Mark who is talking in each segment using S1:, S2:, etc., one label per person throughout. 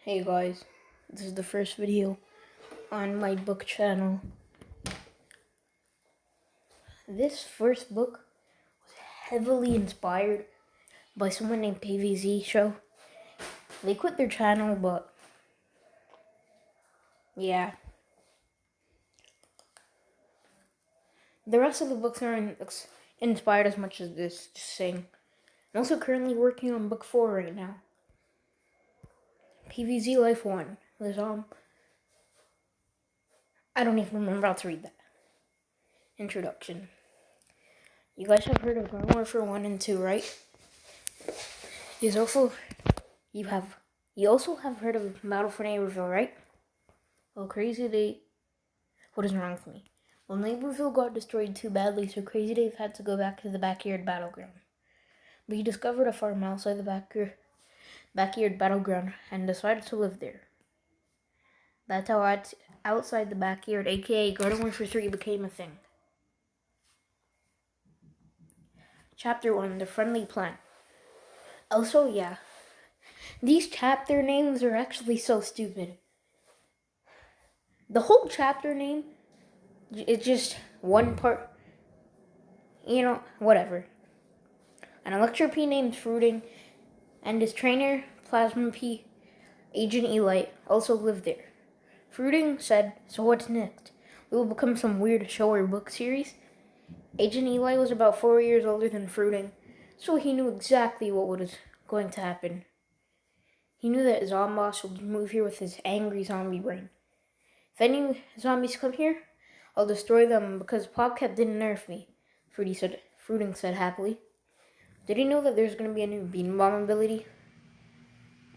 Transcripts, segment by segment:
S1: Hey guys, this is the first video on my book channel. This first book was heavily inspired by someone named PvZ show. They quit their channel, but yeah. The rest of the books aren't inspired as much as this, just saying. I'm also currently working on book 4 right now. PvZ Life 1. I don't even remember how to read that. Introduction. You guys have heard of Garden Warfare 1 and 2, right? You also have heard of Battle for Neighborville, right? Well, what is wrong with me? Well, Neighborville got destroyed too badly, so Crazy Dave had to go back to the backyard battleground. But he discovered a farm outside the backyard battleground and decided to live there. That's how outside the backyard, aka Garden Warfare 3, became a thing. Chapter 1, The Friendly Plant. Also, yeah. These chapter names are actually so stupid. The whole chapter name, it's just one part, whatever. An Electro P named Fruiting and his trainer, Plasma P, Agent Eli, also lived there. Fruiting said, "So what's next? We will become some weird show or book series?" Agent Eli was about 4 years older than Fruiting, so he knew exactly what was going to happen. He knew that Zomboss would move here with his angry zombie brain. "If any zombies come here, I'll destroy them because PopCap didn't nerf me," Fruiting said happily. "Did he know that there's going to be a new beam bomb ability?"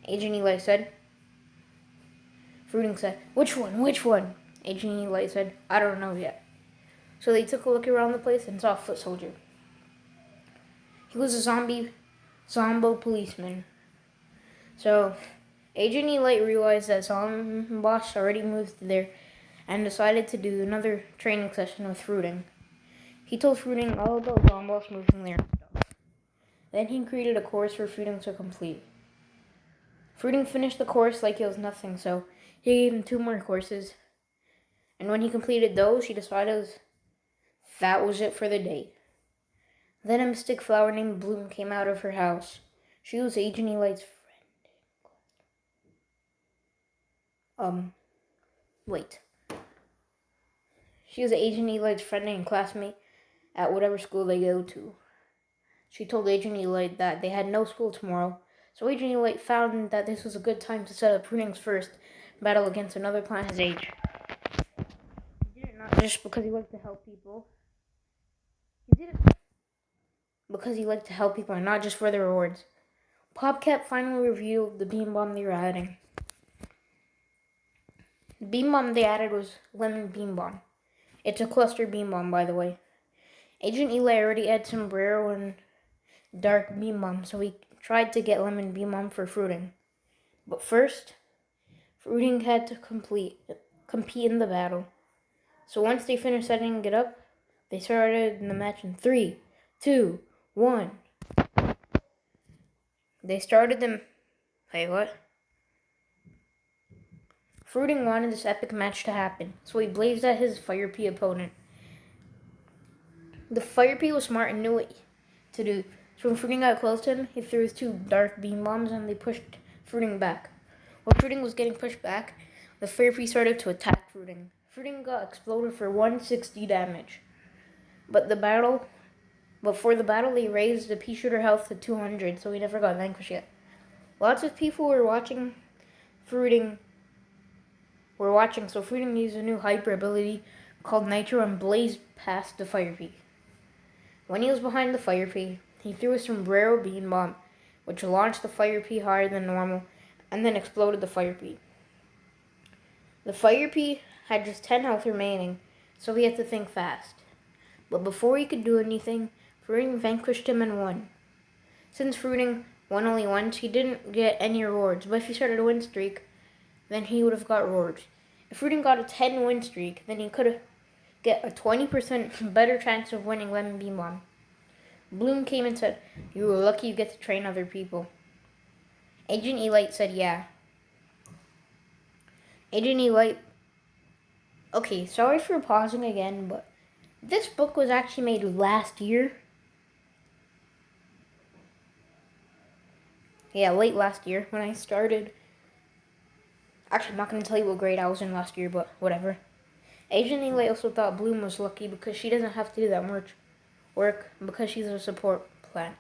S1: Agent Eli said. Fruiting said, Which one? Agent Eli said, "I don't know yet." So they took a look around the place and saw a foot soldier. He was a zombo policeman. So Agent Eli realized that Zomboss already moved there and decided to do another training session with Fruiting. He told Fruiting all about Zomboss moving there and stuff. Then he created a course for Fruiting to complete. Fruiting finished the course like it was nothing, so he gave him 2 more courses. And when he completed those, he decided that was it for the day. Then a mystic flower named Bloom came out of her house. She was Agent Eli's friend. She was Agent Eli's friend and classmate at whatever school they go to. She told Agent Eli that they had no school tomorrow, so Agent Eli found that this was a good time to set up Fruiting's first battle against another plant his age. He did it not just because he liked to help people. He did it because he liked to help people and not just for the rewards. PopCap finally revealed the beam bomb they were adding. The beam bomb they added was Lemon Beam Bomb. It's a cluster beam bomb, by the way. Agent Eli already had Sombrero and Dark Beam Bomb, so he tried to get Lemon Beam Bomb for Fruiting. But first, Fruiting had to compete in the battle. So once they finished setting it up, they started the match in 3, 2, 1. They started them. Wait, what? Fruiting wanted this epic match to happen, so he blazed at his Fire P opponent. The Fire P was smart and knew what to do. So when Fruiting got close to him, he threw his 2 dark beam bombs and they pushed Fruiting back. While Fruiting was getting pushed back, the Fire P started to attack Fruiting. Fruiting got exploded for 160 damage. But for the battle, they raised the pea shooter health to 200, so he never got vanquished yet. Lots of people were watching, so Fruiting used a new hyper ability called Nitro and blazed past the Fire P. When he was behind the Fire P, he threw a Sombrero Beam Bomb, which launched the Fire P higher than normal, and then exploded the Fire P. The Fire P had just 10 health remaining, so he had to think fast. But before he could do anything, Fruiting vanquished him and won. Since Fruiting won only once, he didn't get any rewards, but if he started a win streak, then he would have got rewards. If Fruiting got a 10 win streak, then he could get a 20% better chance of winning Lemon Beam Bomb. Bloom came and said, "You were lucky you get to train other people." Agent Eli said, "Yeah." Agent Eli. Okay, sorry for pausing again, but this book was actually made last year. Yeah, late last year when I started. Actually, I'm not going to tell you what grade I was in last year, but whatever. Agent Eli also thought Bloom was lucky because she doesn't have to do that much work because she's a support plant.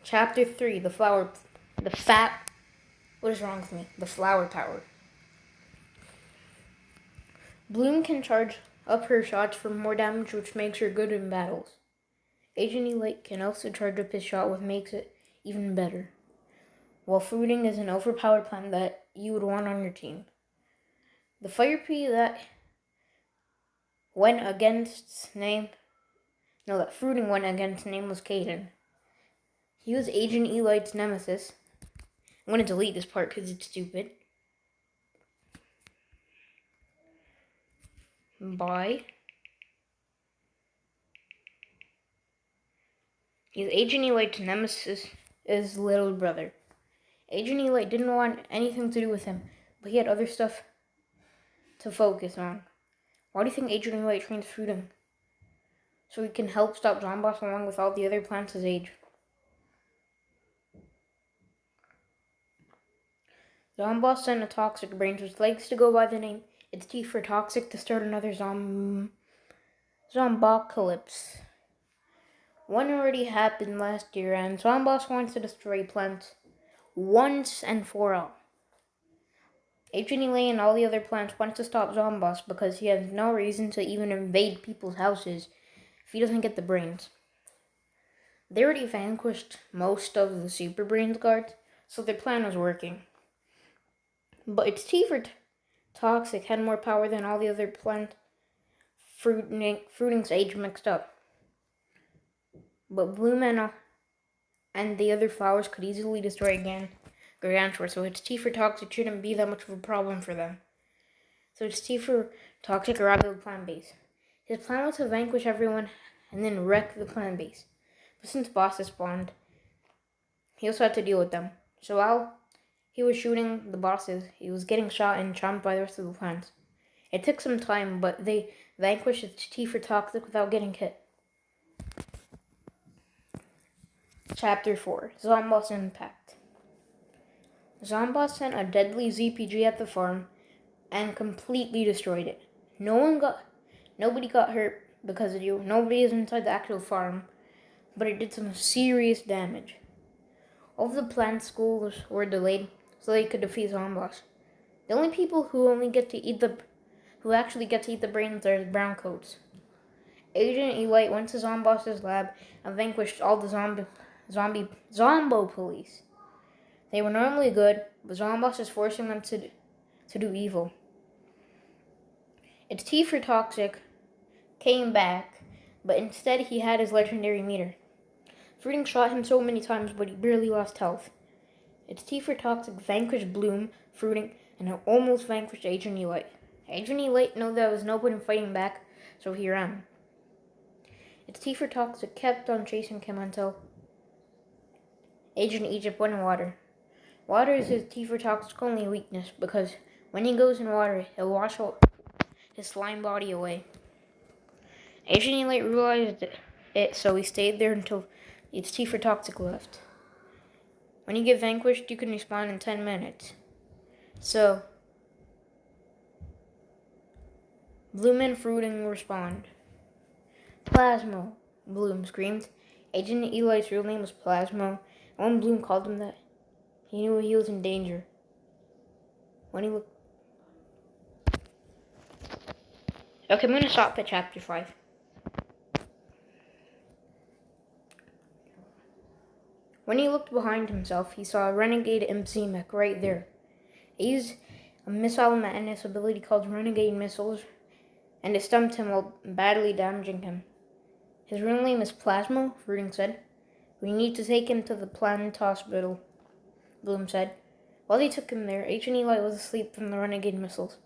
S1: Chapter 3, the flower, the fat, what is wrong with me? The flower power. Bloom can charge up her shots for more damage, which makes her good in battles. Agent Eli can also charge up his shot, which makes it even better. While Fruiting is an overpowered plant that you would want on your team. The Fire Pea that Fruiting went against name was Caden. He was Agent Eli's nemesis. I'm going to delete this part because it's stupid. He's Agent Eli's nemesis, his little brother. Agent Eli didn't want anything to do with him, but he had other stuff to focus on. Why do you think Agent Eli trains Fruiting? So he can help stop Zomboss along with all the other plants his age. Zomboss sent a toxic brain which likes to go by the name It's T for Toxic to start another Zombocalypse. One already happened last year, and Zomboss wants to destroy plants once and for all. Agent Eli and all the other plants want to stop Zomboss because he has no reason to even invade people's houses if he doesn't get the brains. They already vanquished most of the Super Brains guards, so their plan was working. But its T for Toxic had more power than all the other plant Fruiting's age mixed up. But Bloom and the other flowers could easily destroy Gargantua, so its T for Toxic shouldn't be that much of a problem for them. So its T for Toxic arrived at the plant base. His plan was to vanquish everyone and then wreck the plant base. But since bosses spawned, he also had to deal with them. So while he was shooting the bosses, he was getting shot and chomped by the rest of the plants. It took some time, but they vanquished its T for Toxic without getting hit. Chapter 4, Zomboss Impact. Zomboss sent a deadly ZPG at the farm and completely destroyed it. Nobody got hurt because of you. Nobody is inside the actual farm, but it did some serious damage. All of the plant schools were delayed so they could defeat Zomboss. The only people who actually get to eat the brains are the browncoats. Agent Eli went to Zomboss's lab and vanquished all the Zombo police. They were normally good, but Zomboss is forcing them to do evil. Its T for Toxic came back, but instead he had his legendary meter. Fruiting shot him so many times, but he barely lost health. Its T for Toxic vanquished Bloom, Fruiting, and it almost vanquished Agent Eli. Agent Eli knew there was no point in fighting back, so he ran. Its T for Toxic kept on chasing him until Agent Egypt went in water. Water is his T for Toxic only weakness, because when he goes in water, he'll wash his slime body away. Agent Eli realized it, so he stayed there until its T for Toxic left. When you get vanquished, you can respawn in 10 minutes. So, Bloom and Fruiting respond. Plasmo, Bloom screamed. Agent Eli's real name was Plasmo, and when Bloom called him that, he knew he was in danger. When he looked... Okay, I'm going to stop at chapter 5. When he looked behind himself, he saw a renegade MC mech right there. He used a missile madness ability called Renegade Missiles, and it stumped him while badly damaging him. His real name is Plasmo, Fruiting said. We need to take him to the plant hospital, Bloom said. While they took him there, Agent Eli was asleep from the Renegade Missiles.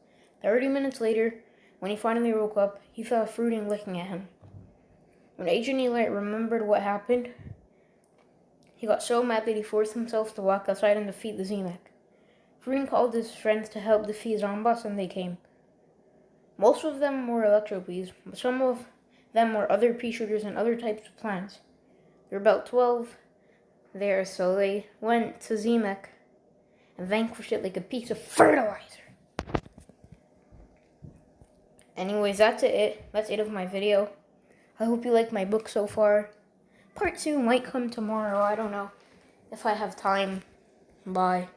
S1: 30 minutes later, when he finally woke up, he felt Fruiting looking at him. When Agent Eli remembered what happened, he got so mad that he forced himself to walk outside and defeat the Z-Mech. Fruiting called his friends to help defeat Zombots, and they came. Most of them were electro peas, but some of them were other pea shooters and other types of plants. There were about 12 there, so they went to Zemek and vanquished it like a piece of fertilizer. Anyways, that's it. That's it of my video. I hope you like my book so far. Part 2 might come tomorrow. I don't know if I have time. Bye.